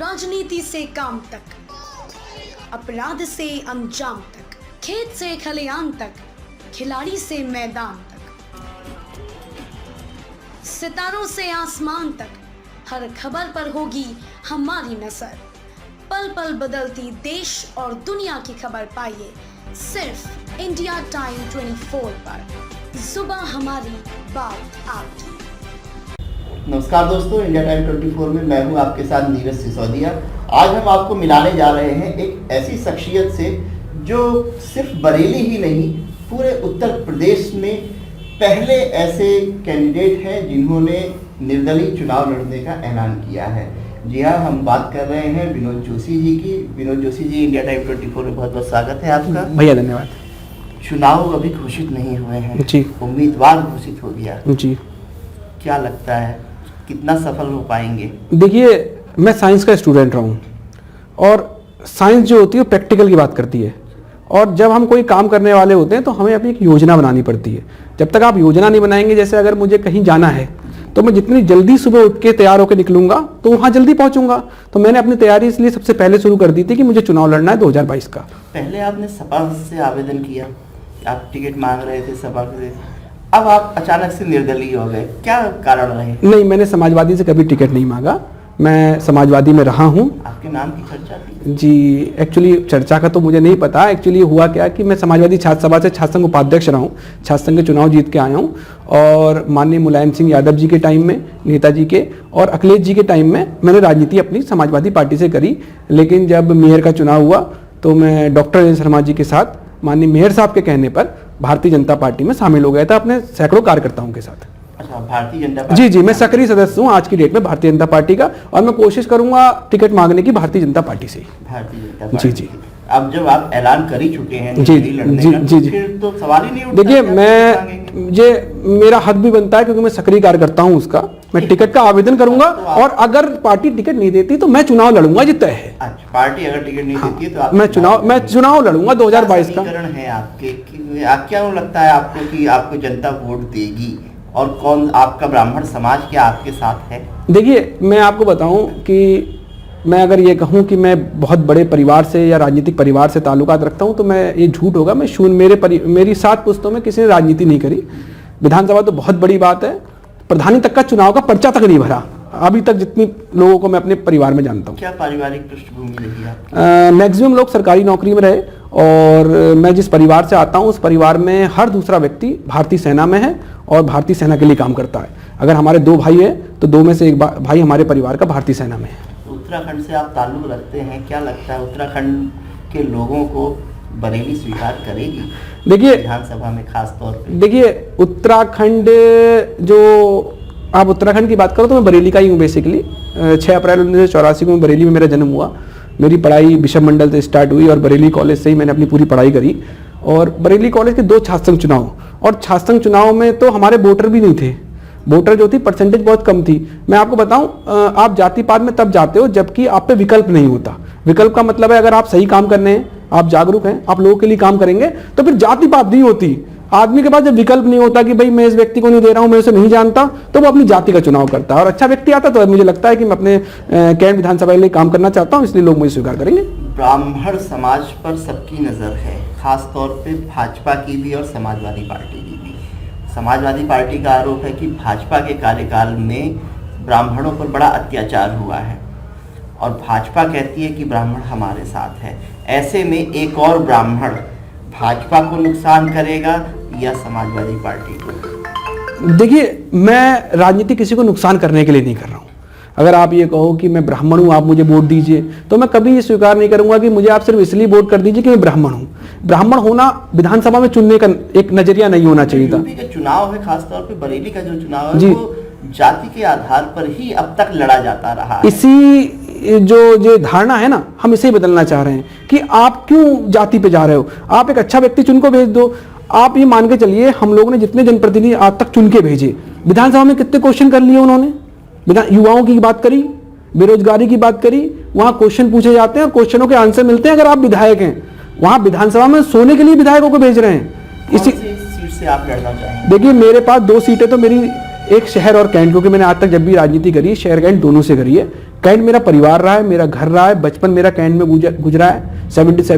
राजनीति से काम तक, अपराध से अंजाम तक, खेत से खलियान तक, खिलाड़ी से मैदान तक, सितारों से आसमान तक, हर खबर पर होगी हमारी नजर। पल पल बदलती देश और दुनिया की खबर पाइए सिर्फ इंडिया टाइम 24 पर। सुबह हमारी, बात आपकी। नमस्कार दोस्तों, इंडिया टाइम 24 में मैं हूं आपके साथ नीरज सिसोदिया। आज हम आपको मिलाने जा रहे हैं एक ऐसी शख्सियत से जो सिर्फ बरेली ही नहीं, पूरे उत्तर प्रदेश में पहले ऐसे कैंडिडेट हैं जिन्होंने निर्दलीय चुनाव लड़ने का ऐलान किया है। जी हाँ, हम बात कर रहे हैं विनोद जोशी जी की। विनोद जोशी जी, इंडिया टाइम 24 में बहुत बहुत स्वागत है आपका। भैया धन्यवाद। चुनाव अभी घोषित नहीं हुए हैं जी, उम्मीदवार घोषित हो गया जी, क्या लगता है कितना सफल हो पाएंगे? देखिए, मैं साइंस का स्टूडेंट रहा हूँ और साइंस जो होती है वो प्रैक्टिकल की बात करती है। और जब हम कोई काम करने वाले होते हैं तो हमें अपनी एक योजना बनानी पड़ती है। जब तक आप योजना नहीं बनाएंगे, जैसे अगर मुझे कहीं जाना है तो मैं जितनी जल्दी सुबह उठ के तैयार होकर निकलूंगा तो वहाँ जल्दी पहुँचूंगा। तो मैंने अपनी तैयारी इसलिए सबसे पहले शुरू कर दी थी कि मुझे चुनाव लड़ना है 2022 का। पहले आपने सपा से आवेदन किया, आप टिकट मांग रहे थे सपा से, अब आप अचानक से निर्दलीय हो गए, क्या कारण रहे? नहीं, मैंने समाजवादी से कभी टिकट नहीं मांगा। मैं समाजवादी में रहा हूँ। आपके नाम की चर्चा थी? जी, एक्चुअली चर्चा का तो मुझे नहीं पता। एक्चुअली हुआ क्या कि मैं समाजवादी छात्र सभा से छात्र संघ उपाध्यक्ष रहा हूँ, छात्र संघ के चुनाव जीत के आया हूँ। और माननीय मुलायम सिंह यादव जी के टाइम में, नेताजी के और अखिलेश जी के टाइम में मैंने राजनीति अपनी समाजवादी पार्टी से करी। लेकिन जब मेयर का चुनाव हुआ तो मैं डॉक्टर राजेंद्र शर्मा जी के साथ माननीय मेयर साहब के कहने पर भारतीय जनता पार्टी में शामिल हो गया था अपने सैकड़ों कार्यकर्ताओं के साथ। अच्छा, भारतीय जनता पार्टी? जी जी, मैं सक्रिय सदस्य हूँ आज की डेट में भारतीय जनता पार्टी का, और मैं कोशिश करूंगा टिकट मांगने की भारतीय जनता पार्टी से। भारतीय जनता पार्टी। जी जी। अब जब आप ऐलान कर ही चुके हैं जी लड़ने जी का, जी तो जी, फिर तो सवाल ही नहीं उठता। देखिए, मैं ये मेरा हक भी बनता है क्योंकि मैं सक्रिय कार्यकर्ता हूँ उसका। मैं टिकट का आवेदन करूंगा और अगर पार्टी टिकट नहीं देती तो मैं चुनाव लड़ूंगा, ये तय है। अच्छा, पार्टी अगर टिकट नहीं देती है तो आप मैं चुनाव लड़ूंगा 2022 का। समीकरण है आपके, क्या लगता है आपको कि आपको जनता वोट देगी और कौन आपका ब्राह्मण समाज क्या आपके साथ है? देखिए, मैं आपको बताऊं कि मैं अगर ये कहूं कि मैं बहुत बड़े परिवार से या राजनीतिक परिवार से ताल्लुकात रखता हूं तो मैं ये झूठ होगा। मैं शून्य, मेरी 7 पुश्तों में किसी ने राजनीति नहीं करी। विधानसभा तो बहुत बड़ी बात है, प्रधानी तक का चुनाव का पर्चा तक नहीं भरा अभी तक, जितनी लोगों को मैं अपने परिवार में जानता हूँ। क्या पारिवारिक पृष्ठभूमि रही आपकी? मैक्सिमम लोग सरकारी नौकरी में रहे, और मैं जिस परिवार से आता हूँ उस परिवार में हर दूसरा व्यक्ति भारतीय सेना में है और भारतीय सेना के लिए काम करता है। अगर हमारे 2 भाई हैं तो 2 में से एक भाई हमारे परिवार का भारतीय सेना में है। उत्तराखंड से आप ताल्लुक रखते हैं, क्या लगता है उत्तराखंड के लोगों को बरेली स्वीकार करेगी? देखिए, विधानसभा में खास तौर पे देखिए, उत्तराखंड, जो आप उत्तराखंड की बात करो तो मैं बरेली का ही हूँ बेसिकली। 6 अप्रैल 1984 को बरेली में मेरा जन्म हुआ। मेरी पढ़ाई बिशप मंडल से स्टार्ट हुई और बरेली कॉलेज से ही मैंने अपनी पूरी पढ़ाई करी। और बरेली कॉलेज के 2 छात्र संघ चुनाव, और छात्र संघ चुनाव में तो हमारे वोटर भी नहीं थे। वोटर जो थी परसेंटेज बहुत कम थी। मैं आपको बताऊं, आप जाति पात में तब जाते हो जबकि आप पे विकल्प नहीं होता। विकल्प का मतलब है अगर आप सही काम करने हैं, आप जागरूक हैं, आप लोगों के लिए काम करेंगे तो फिर जाति पात नहीं होती। आदमी के पास जब विकल्प नहीं होता कि भाई मैं इस व्यक्ति को नहीं दे रहा हूं, मैं उसे नहीं जानता, तो वो अपनी जाति का चुनाव करता है। और अच्छा व्यक्ति आता तो मुझे लगता है कि मैं अपने कैंट विधानसभा के लिए काम करना चाहता हूं, इसलिए लोग मुझे स्वीकार करेंगे। ब्राह्मण समाज पर सबकी नजर है, खास तौर पे भाजपा की भी और समाजवादी पार्टी की भी। समाजवादी पार्टी का आरोप है कि भाजपा के कार्यकाल में ब्राह्मणों पर बड़ा अत्याचार हुआ है, और भाजपा कहती है कि ब्राह्मण हमारे साथ है। ऐसे में एक और ब्राह्मण भाजपा को नुकसान करेगा या समाजवादी पार्टी को? देखिए, मैं राजनीति किसी को नुकसान करने के लिए नहीं कर रहा हूँ। अगर आप ये कहो कि मैं ब्राह्मण हूँ, आप मुझे वोट दीजिए, तो मैं कभी ये स्वीकार नहीं करूंगा कि मुझे आप सिर्फ इसलिए वोट कर दीजिए कि मैं ब्राह्मण हूँ। ब्राह्मण होना विधानसभा में चुनने का एक नजरिया नहीं होना चाहिए था। यूपी का चुनाव है, खासतौर पे बरेली का जो चुनाव है वो जाति के आधार पर ही अब तक लड़ा जाता रहा है। इसी जो धारणा है ना, हम इसे बदलना चाह रहे हैं कि आप क्यों जाति पे जा रहे हो। आप एक अच्छा व्यक्ति चुन को भेज दो। आप ये मान के चलिए, हम लोगों ने जितने जनप्रतिनिधि आज तक चुन के भेजे, विधानसभा में कितने क्वेश्चन कर लिए उन्होंने। युवाओं की बात करी, बेरोजगारी की बात करी, वहां क्वेश्चन पूछे जाते हैं और क्वेश्चनों के आंसर मिलते हैं। अगर आप विधायक हैं, वहां विधानसभा में सोने के लिए विधायकों को भेज रहे हैं। इसी सीट से आप लड़ना चाहेंगे? देखिए, मेरे पास 2 सीटें तो मेरी एक शहर और कैंट, क्योंकि मैंने आज तक जब भी राजनीति करी शहर कैंट दोनों से करी है। कैंट मेरा परिवार रहा है, मेरा घर रहा है, बचपन मेरा कैंट में गुजरा है। 77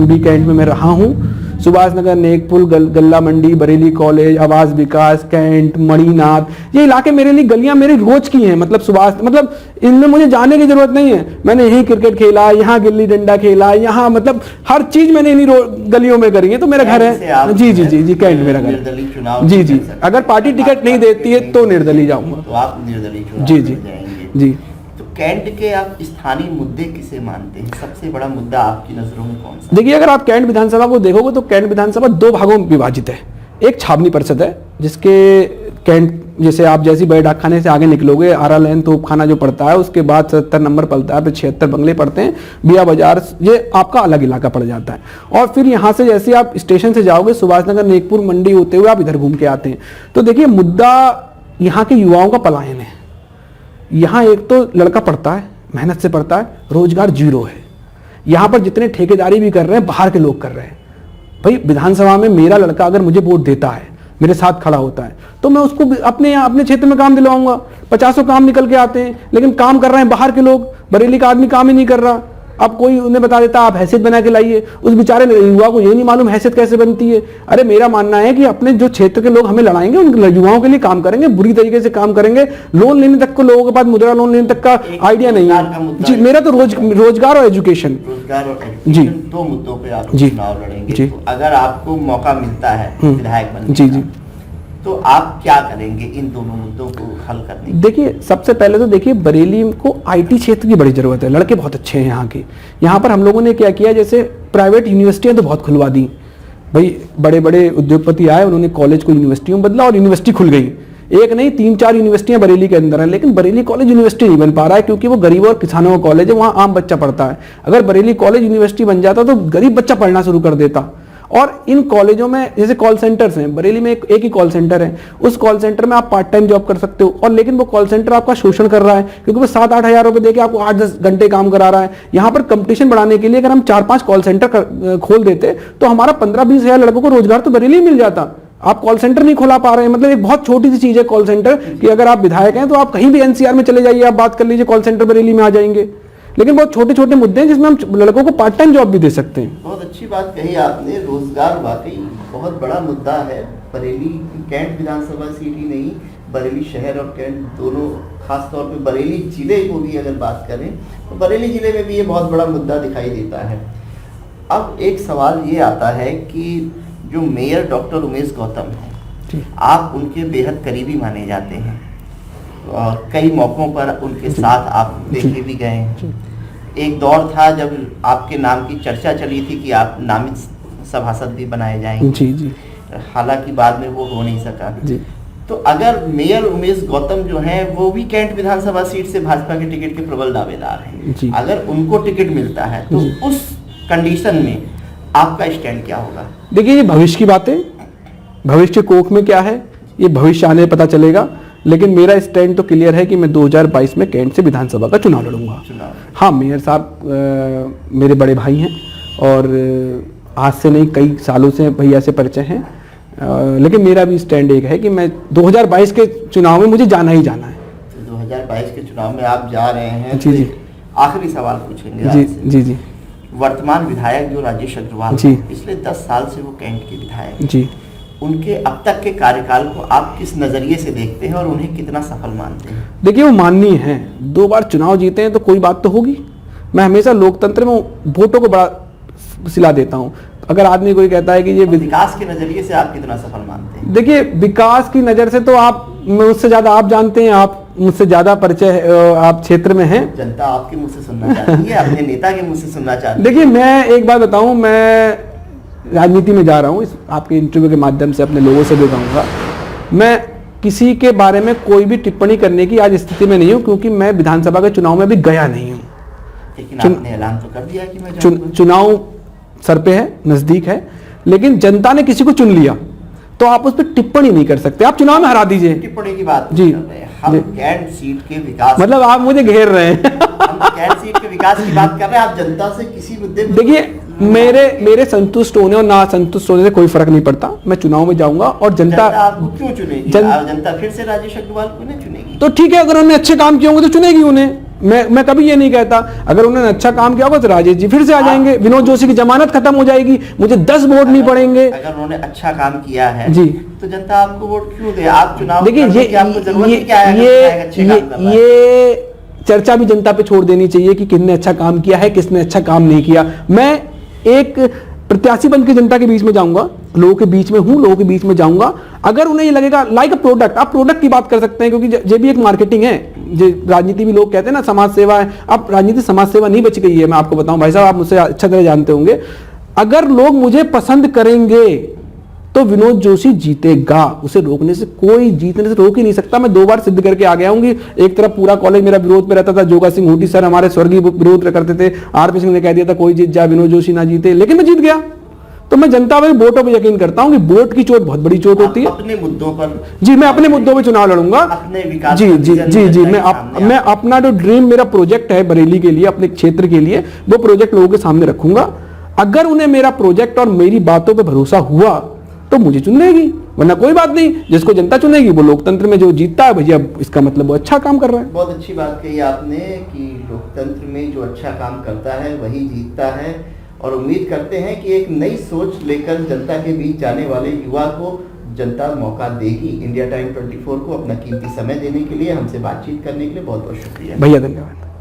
भी कैंट में मैं रहा हूँ। सुभाष नगर, नेकपुल, गल्ला मंडी, बरेली कॉलेज, आवास विकास, कैंट, मणिनाथ, ये इलाके मेरे लिए गलियां मेरी रोज की हैं। मतलब सुभाष, मतलब इनमें मुझे जाने की जरूरत नहीं है। मैंने यहीं क्रिकेट खेला, यहाँ गिल्ली डंडा खेला, यहाँ मतलब हर चीज मैंने इन्हीं गलियों में करी है। तो मेरा घर है। जी जी जी जी, कैंट मेरा घर। जी जी, अगर पार्टी टिकट नहीं देती है तो निर्दलीय जाऊंगा। तो आप निर्दलीय चुनाव जी जी जी। कैंट के आप स्थानीय मुद्दे किसे मानते हैं? सबसे बड़ा मुद्दा आपकी नजरों में कौन सा? देखिए, अगर आप कैंट विधानसभा को देखोगे तो कैंट विधानसभा दो भागों में विभाजित है। एक छावनी परिषद है, जिसके कैंट, जैसे आप जैसी बड़े डाकखाने से आगे निकलोगे, आरा लैन तोपखाना जो पड़ता है, उसके बाद 77 नंबर पड़ता है, फिर 76 बंगले पड़ते हैं, बिया बाजार, ये आपका अलग इलाका पड़ जाता है। और फिर यहाँ से जैसे आप स्टेशन से जाओगे, सुभाष नगर, नेकपुर, मंडी होते हुए आप इधर घूम के आते हैं। तो देखिए, मुद्दा यहाँ के युवाओं का पलायन है। यहाँ एक तो लड़का पढ़ता है, मेहनत से पढ़ता है, रोजगार जीरो है। यहाँ पर जितने ठेकेदारी भी कर रहे हैं, बाहर के लोग कर रहे हैं। भाई विधानसभा में मेरा लड़का अगर मुझे वोट देता है, मेरे साथ खड़ा होता है, तो मैं उसको अपने क्षेत्र में काम दिलवाऊंगा। 50 काम निकल के आते हैं, लेकिन काम कर रहे हैं बाहर के लोग। बरेली का आदमी काम ही नहीं कर रहा। अब कोई उन्हें बता देता आप हैसियत बना के लाइए, उस बेचारे युवा को ये नहीं मालूम हैसियत कैसे बनती है। अरे मेरा मानना है कि अपने जो क्षेत्र के लोग हमें लड़ाएंगे, उन युवाओं के लिए काम करेंगे, बुरी तरीके से काम करेंगे। लोन लेने तक को लोगों के पास मुद्रा लोन लेने तक का आइडिया नहीं है। जी, मेरा तो रोजगार और एजुकेशन। जी, दो मुद्दों पे आप चुनाव लड़ेंगे। तो अगर आपको मौका मिलता है विधायक बनने जी जी, तो आप क्या करेंगे इन दोनों मुद्दों को हल करने? देखिए, सबसे पहले तो देखिए, बरेली को आईटी क्षेत्र की बड़ी जरूरत है। लड़के बहुत अच्छे हैं यहाँ के। यहाँ पर हम लोगों ने क्या किया, जैसे प्राइवेट यूनिवर्सिटियाँ तो बहुत खुलवा दी। भाई बड़े बड़े उद्योगपति आए, उन्होंने कॉलेज को यूनिवर्सिटियों में बदला और यूनिवर्सिटी खुल गई। एक नहीं, 3-4 यूनिवर्सिटियां बरेली के अंदर हैं, लेकिन बरेली कॉलेज यूनिवर्सिटी नहीं बन पा रहा है, क्योंकि वो गरीबों और किसानों का कॉलेज है, वहाँ आम बच्चा पढ़ता है। अगर बरेली कॉलेज यूनिवर्सिटी बन जाता तो गरीब बच्चा पढ़ना शुरू कर देता। और इन कॉलेजों में जैसे कॉल सेंटर्स हैं, बरेली में एक ही कॉल सेंटर है। उस कॉल सेंटर में आप पार्ट टाइम जॉब कर सकते हो, और लेकिन वो कॉल सेंटर आपका शोषण कर रहा है, क्योंकि वो 7-8 हज़ार रुपए देके आपको 8-10 घंटे काम करा रहा है। यहाँ पर कंपटीशन बढ़ाने के लिए अगर हम 4-5 कॉल सेंटर खोल देते तो हमारा 15-20 हज़ार लड़कों को रोजगार तो बरेली मिल जाता। आप कॉल सेंटर नहीं खोला पा रहे हैं। मतलब एक बहुत छोटी सी चीज है कॉल सेंटर, कि अगर आप विधायक हैं तो आप कहीं भी एनसीआर में चले जाइए, आप बात कर लीजिए, कॉल सेंटर बरेली में आ जाएंगे। लेकिन बहुत छोटे छोटे मुद्दे हैं जिसमें हम लड़कों को पार्ट टाइम जॉब भी दे सकते हैं। बहुत अच्छी बात कही आपने। रोजगार वाकई बहुत बड़ा मुद्दा है। बरेली कैंट विधानसभा सीट ही नहीं, बरेली शहर और कैंट दोनों, खासतौर पे बरेली जिले को भी अगर बात करें तो बरेली जिले में भी ये बहुत बड़ा मुद्दा दिखाई देता है। अब एक सवाल ये आता है कि जो मेयर डॉक्टर उमेश गौतम हैं, आप उनके बेहद करीबी माने जाते हैं और कई मौकों पर उनके साथ आप देखे भी गए हैं। एक दौर था जब आपके नाम की चर्चा चली थी कि आप नामित सभासद भी बनाए जाएंगे। जी जी। हालांकि बाद में वो हो नहीं सका। जी। तो अगर मेयर उमेश गौतम जो हैं वो भी कैंट विधानसभा सीट से भाजपा के टिकट के प्रबल दावेदार हैं, अगर उनको टिकट मिलता है तो उस कंडीशन में आपका स्टैंड क्या होगा? देखिए, ये भविष्य की बातें, भविष्य कोख में क्या है ये भविष्य आने पता चलेगा, लेकिन मेरा स्टैंड तो क्लियर है कि मैं 2022 में कैंट से विधानसभा का चुनाव लड़ूंगा। हाँ, मेयर साहब मेरे बड़े भाई हैं और आज से नहीं कई सालों से भैया से परिचय हैं, लेकिन मेरा भी स्टैंड एक है कि मैं 2022 के चुनाव में मुझे जाना ही जाना है। 2022 के चुनाव में आप जा रहे हैं। जी जी। आखिरी सवाल पूछेंगे जी जी जी। वर्तमान विधायक जो राजेश अग्रवाल जी, पिछले 10 साल से वो कैंट के विधायक जी, उनके अब तक के कार्यकाल को आप किस नजरिए से देखते हैं और उन्हें कितना सफल मानते हैं? देखिए, वो माननीय हैं, 2 बार चुनाव जीते हैं तो कोई बात तो होगी। मैं हमेशा लोकतंत्र में वोटों को बड़ा सिला देता हूं। अगर आदमी कोई कहता है कि ये विकास के नजरिए से आप कितना सफल मानते हैं? देखिए, विकास की नजर से तो आप मुझसे ज्यादा आप जानते हैं, आप मुझसे ज्यादा परिचय आप क्षेत्र में हैं। जनता आपके मुंह से सुनना चाहती है, अपने नेता के मुंह से सुनना चाहती है। देखिए, मैं एक बात बताऊं, मैं राजनीति में जा रहा हूं, इस आपके इंटरव्यू के माध्यम से अपने लोगों से भी कहूंगा, मैं किसी के बारे में कोई भी टिप्पणी करने की आज स्थिति में नहीं हूं, क्योंकि मैं विधानसभा के चुनाव में भी गया नहीं हूं। लेकिन आपने ऐलान तो कर दिया कि मैं चुनाव सर पे है, नजदीक है, लेकिन जनता ने किसी को चुन लिया। तो आप उस पर टिप्पणी नहीं कर सकते। आप चुनाव में हरा दीजिए। टिप्पणी की बात जी, कर रहे हैं हम, जी। कैंट सीट के विकास, मतलब आप मुझे घेर रहे हैं। हम कैंट सीट के विकास की बात कर रहे हैं। आप जनता से किसी मुद्दे पे देखिए, मेरे संतुष्ट होने और ना संतुष्ट होने से कोई फर्क नहीं पड़ता। मैं चुनाव में जाऊंगा और जनता आपको क्यों चुनेगी? जनता फिर से राजेश अग्रवाल को नहीं चुनेगी। तो ठीक है, अगर उन्होंने अच्छे काम किए होंगे तो चुनेगी उन्हें। मैं कभी ये नहीं कहता, अगर उन्होंने अच्छा काम किया होगा तो राजेश जी फिर से आ जाएंगे। विनोद जोशी की जमानत खत्म हो जाएगी, मुझे 10 वोट नहीं पड़ेंगे। अगर उन्होंने अच्छा काम किया है जी, तो जनता आपको वोट क्यों दे? आप चुनाव देखिए, आपको जरूरत ही क्या है? ये चर्चा भी जनता पे छोड़ देनी चाहिए कि किसने अच्छा काम किया है, किसने अच्छा काम नहीं किया। मैं एक प्रत्याशी बन के जनता के बीच में जाऊंगा, लोगों के बीच में हूं, लोगों के बीच में जाऊंगा। अगर उन्हें ये लगेगा लाइक अ प्रोडक्ट, आप प्रोडक्ट की बात कर सकते हैं, क्योंकि ये भी एक मार्केटिंग है। जो राजनीति भी लोग कहते हैं ना समाज सेवा है, अब राजनीति समाज सेवा नहीं बच गई है। मैं आपको बताऊं भाई साहब, आप मुझसे अच्छा तरह जानते होंगे, अगर लोग मुझे पसंद करेंगे तो विनोद जोशी जीतेगा। उसे रोकने से कोई, जीतने से रोक ही नहीं सकता। मैं 2 बार सिद्ध करके आ गया हूँ। एक तरफ पूरा कॉलेज मेरा विरोध पे रहता था, जोगा सिंह हुड्डी सर हमारे स्वर्गीय विरोध करते थे, आरपी सिंह ने कह दिया था कोई जीत जाए विनोद जोशी ना जीते, लेकिन मैं जीत गया। तो मैं जनता में वोटों पर यकीन करता हूं कि वोट की चोट बहुत बड़ी चोट होती है। अपने मुद्दों पर, जी, मैं अपने मुद्दों पे चुनाव लड़ूंगा। अपने विकास, जी जी जी जी, मैं अपना जो ड्रीम, मेरा प्रोजेक्ट है बरेली के लिए, अपने क्षेत्र के लिए, वो प्रोजेक्ट लोगों के सामने रखूंगा। अगर उन्हें मेरा प्रोजेक्ट और मेरी बातों पे भरोसा हुआ तो मुझे चुन लेगी, वरना कोई बात नहीं। जिसको जनता चुनेगी वो लोकतंत्र में जो जीतता है भैया, इसका मतलब वो अच्छा काम कर रहा है। बहुत अच्छी बात कही आपने कि लोकतंत्र में जो अच्छा काम करता है वही जीतता है। और उम्मीद करते हैं कि एक नई सोच लेकर जनता के बीच जाने वाले युवा को जनता मौका देगी। इंडिया टाइम 24 को अपना कीमती समय देने के लिए, हमसे बातचीत करने के लिए बहुत बहुत शुक्रिया भैया, धन्यवाद।